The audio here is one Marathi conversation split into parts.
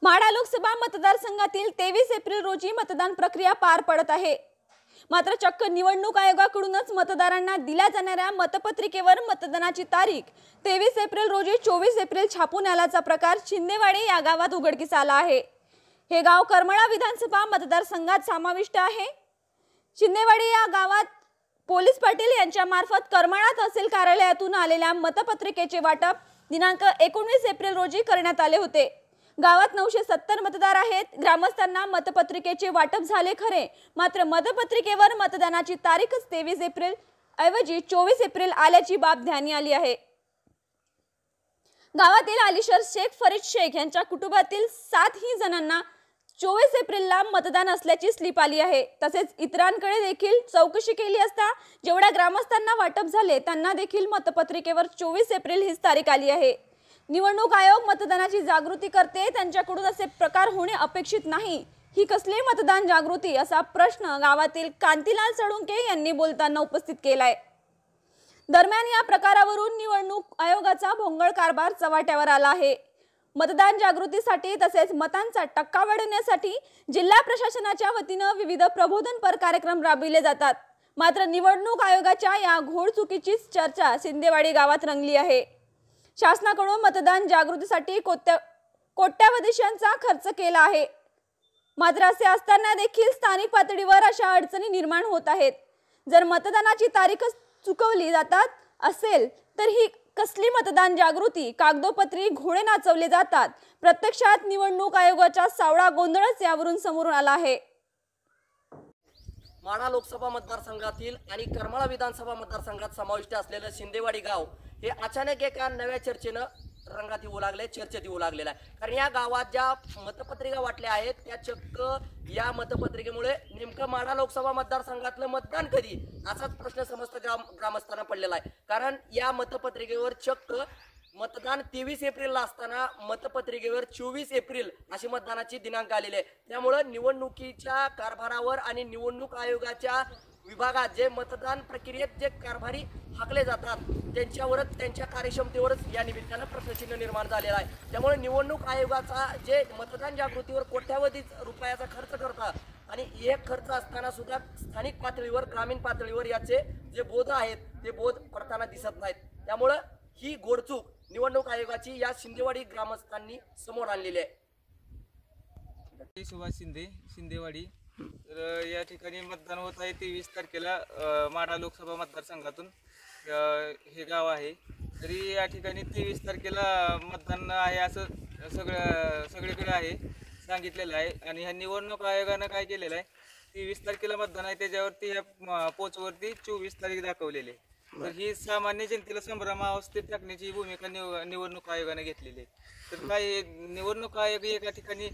माढा लोकसभा मतदारसंघातील 23 एप्रिल रोजी मतदान प्रक्रिया पार पडत आहे। मात्र चक्क निवडणूक आयोगाकडूनच मतदारांना दिल्या जाणाऱ्या मतपत्रिकेवर मतदानाची तारीख 23 एप्रिल रोजी 24 एप्रिल छापून आल्याचा प्रकार शिंदेवाडी या गावात उघडकीस आला आहे। हे गाव करमाळा विधानसभा मतदारसंघात समाविष्ट आहे। शिंदेवाडी या गावात पोलीस पाटील यांच्या मार्फत करमाळा तहसील कार्यालयातून आलेल्या मतपत्रिकेचे वाटप दिनांक 19 एप्रिल रोजी करण्यात आले होते। गावात 970 मतदार आहेत। ग्रामस्थांना मतपत्रिकेचे वाटप झाले खरे, मात्र मतपत्रिकेवर मतदानाची तारीखच 23 एप्रिल ऐवजी 24 एप्रिल आल्याची बाब ध्यानी आली आहे। गावातील अलीशर शेख फरीद शेख यांच्या कुटुंबातील 7 जणांना 24 एप्रिलला मतदान असल्याची स्लिप आली आहे। तसेच इतरांकडे देखील चौकशी केली असता जेवढ्या ग्रामस्थांना वाटप झाले त्यांना देखील मतपत्रिकेवर 24 एप्रिल हीच तारीख आली आहे। निवडणूक आयोग मतदानाची जागृती करते, त्यांच्याकडून असे प्रकार होणे अपेक्षित नाही। ही कसली मतदान जागृती असा प्रश्न गावातील कांतीलाल सळुंके यांनी बोलताना उपस्थित केलाय। दरम्यान या प्रकारावरून निवडणूक आयोगाचा भोंगळ कारभार चव्हाट्यावर आला आहे। मतदान जागृतीसाठी तसेच मतांचा टक्का वाढवण्यासाठी जिल्हा प्रशासनाच्या वतीने विविध प्रबोधनपर कार्यक्रम राबविले जातात। मात्र निवडणूक आयोगाच्या या घोडचुकीची चर्चा शिंदेवाडी गावात रंगली आहे। शासनाकडून मतदान जागृतीसाठी कोट्यावधींचा खर्च केला आहे, मात्र असे असताना देखील स्थानिक पातळीवर अशा अडचणी निर्माण होत आहेत। जर मतदानाची तारीखच चुकवली जातात असेल तर ही कसली मतदान जागृती? कागदोपत्री घोडे नाचवले जातात। प्रत्यक्षात निवडणूक आयोगाचा सावळा गोंधळच यावरून समोरून आला आहे। माढा लोकसभा मतदारसंघातील आणि करमाळा विधानसभा मतदारसंघात समाविष्ट असलेलं शिंदेवाडी गाव हे अचानक एका नव्या चर्चेनं रंगात येऊ लागले, चर्चेत येऊ लागलेला आहे। कारण या गावात ज्या मतपत्रिका वाटल्या आहेत त्या चक्क या मतपत्रिकेमुळे नेमकं माढा लोकसभा मतदारसंघातलं मतदान कधी असाच प्रश्न समस्त ग्रामस्थांना पडलेला आहे। कारण या मतपत्रिकेवर चक्क मतदान 23 एप्रिलला असताना मतपत्रिकेवर 24 एप्रिल अशी मतदानाची दिनांक आलेली आहे। त्यामुळे निवडणुकीच्या कारभारावर आणि निवडणूक आयोगाच्या विभागात जे मतदान प्रक्रियेत जे कारभारी हाकले जातात त्यांच्यावरच, त्यांच्या कार्यक्षमतेवरच या निमित्तानं प्रश्नचिन्ह निर्माण झालेला आहे। त्यामुळे निवडणूक आयोगाचा जे मतदान जागृतीवर कोट्यावधी रुपयाचा खर्च करतात आणि हे खर्च असताना सुद्धा स्थानिक पातळीवर, ग्रामीण पातळीवर याचे जे बोध आहेत ते बोध पडताना दिसत नाहीत। त्यामुळे ही गोडचूक निवडणूक आयोगाची या शिंदेवाडी ग्रामस्थांनी समोर आणलेली आहे। सुभाष शिंदे, शिंदेवाडी। तर या ठिकाणी मतदान होत आहे 23 तारखेला माढा लोकसभा मतदारसंघातून हे गाव आहे। तरी या ठिकाणी 23 तारखेला मतदान आहे असं सगळीकडे आहे सांगितलेलं आहे। आणि ह्या निवडणूक आयोगानं काय केलेलं आहे, 23 तारखेला मतदान आहे त्याच्यावरती ह्या पोचवरती 24 तारीख दाखवलेली आहे। तर ही सामान्य जनतेला संभ्रमावस्थेत टाकण्याची भूमिका निवडणूक आयोगाने घेतलेली आहे। तर काय निवडणूक आयोग एका ठिकाणी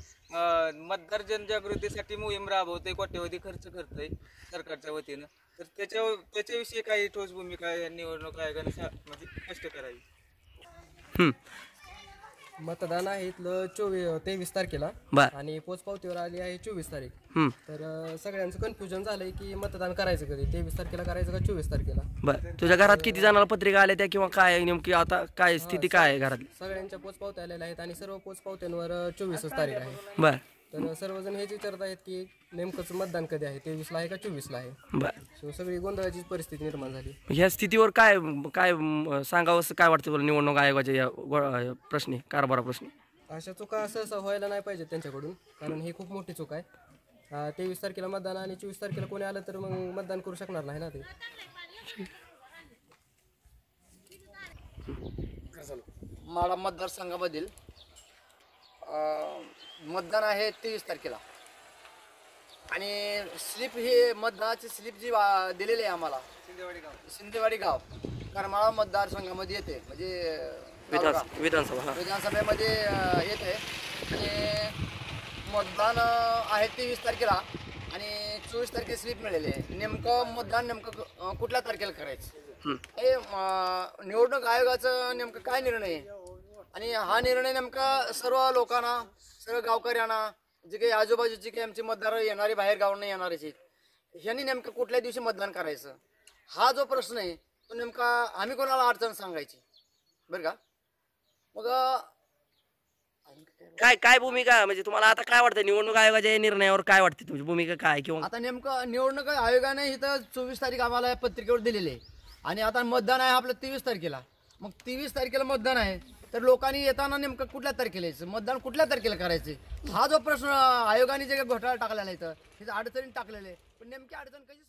मतदार जनजागृतीसाठी मोहीम राबवते, कोट्यवधी खर्च करतोय सरकारच्या वतीनं। तर त्याच्याविषयी काही ठोस भूमिका निवडणूक आयोगाने म्हणजे स्पष्ट करावी। मतदान आहे इथलं 23 तारखेला आणि पोचपावतीवर आली आहे 24 तारीख। तर सगळ्यांचं कन्फ्युजन झालंय की मतदान करायचं कधी, 23 तारखेला करायचं का 24 तारखेला। बरं, तुझ्या घरात किती जणांना पत्रिका आल्या त्या किंवा काय नेमकी आता काय स्थिती काय आहे घरात? सगळ्यांच्या पोचपावत्या आलेल्या आहेत आणि सर्व पोचपावत्यांवर 24 तारीख आहे। बरं, तर सर्वजण हेच विचारत आहेत की नेमकंच मतदान कधी आहे, 23 ला आहे का 24 ला आहे। बरं, सगळी गोंधळाची परिस्थिती निर्माण झाली। ह्या स्थितीवर काय काय सांगावं असं काय वाटतं तुला निवडणूक आयोगाच्या या प्रश्नी, कारभारा प्रश्नी? अशा चुका सहसा व्हायला नाही पाहिजेत त्यांच्याकडून, कारण ही खूप मोठी चूक आहे। 23 तारखेला मतदान आणि 24 तारखेला कोणी आलं तर मग मतदान करू शकणार नाही ना ते। माढा मतदारसंघामधील मतदान आहे 23 तारखेला आणि स्लिप ही मतदानाची स्लिप जी दिलेली आहे आम्हाला शिंदेवाडी गाव करमाळा मतदारसंघामध्ये येते, म्हणजे विधानसभेमध्ये येते। आणि मतदान आहे 23 तारखेला आणि 24 तारखेला स्लिप मिळालेली आहे। नेमकं मतदान नेमकं कुठल्या तारखेला करायचं हे निवडणूक आयोगाचं नेमकं काय निर्णय आहे आणि हा निर्णय नेमका सर्व लोकांना, सर्व गावकऱ्यांना, जे काही आजूबाजूची काही आमची मतदार येणारे, बाहेर गावांना येणारेच ह्यांनी नेमकं कुठल्या दिवशी मतदान करायचं हा जो प्रश्न आहे तो नेमका आम्ही कोणाला अडचण सांगायची बरं का। मग काय भूमिका म्हणजे तुम्हाला आता काय वाटतं निवडणूक आयोगाच्या या निर्णयावर काय वाटते तुमची भूमिका काय किंवा आता नेमकं निवडणूक आयोगाने इथं 24 तारीख आम्हाला पत्रिकेवर दिलेली आहे आणि आता मतदान आहे आपलं 23 तारखेला. मग 23 तारखेला मतदान आहे तर लोकांनी येताना नेमकं कुठल्या तारखेला यायचं, मतदान कुठल्या तारखेला करायचं, हा जो प्रश्न आयोगाने जे घोटाळा टाकलेला आहे तर अडचणी टाकलेले आहे, पण नेमकी अडचण कशी